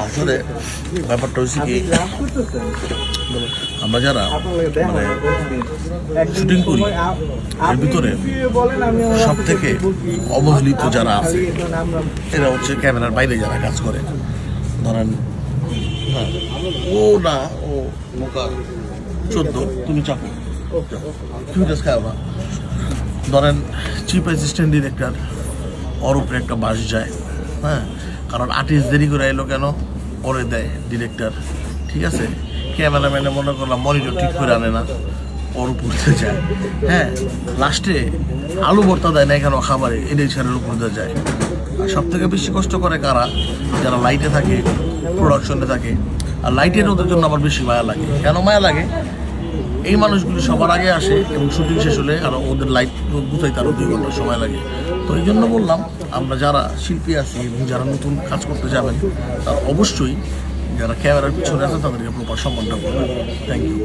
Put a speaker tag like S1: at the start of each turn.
S1: আসলে ব্যাপারটা হচ্ছে কি, আমরা যারা মানে শুটিং করি এর ভিতরে সব থেকে অবহেলিত যারা আছে এরা হচ্ছে ক্যামেরার বাইরে যারা কাজ করে। ধরেন হ্যাঁ, ও না, ও মোকা 14, তুমি চাপো, তুমি জাস্ট খাও না। ধরেন চিফ অ্যাসিস্ট্যান্ট ডিরেক্টর, ওর উপরে একটা বাস যায়, হ্যাঁ, কারণ আর্টিস্ট দেরি করে এলো কেন, পরে দেয় ডিরেক্টর, ঠিক আছে। ক্যামেরাম্যানে মনে করলাম মনিটর ঠিক করে আনে না, ওর উপরে যায়, হ্যাঁ। লাস্টে আলু ভর্তা দেয় না এখানে খাবারে, এটাই ছেলের উপর দিয়ে যায়। আর সব থেকে বেশি কষ্ট করে কারা, যারা লাইটে থাকে, প্রোডাকশনে থাকে। আর লাইটের ওদের জন্য আমার বেশি মায়া লাগে। কেন মায়া লাগে? এই মানুষগুলি সবার আগে আসে এবং শুটিং শেষ হলে আর ওদের লাইট বুঝাইতে আরও 2 ঘন্টা সময় লাগে। তো এই জন্য বললাম, আমরা যারা শিল্পী আছি এবং যারা নতুন কাজ করতে যাবেন, তারা অবশ্যই যারা ক্যামেরার পিছনে আছে তাদেরকে প্রপার সম্মানটা করবেন। Thank you.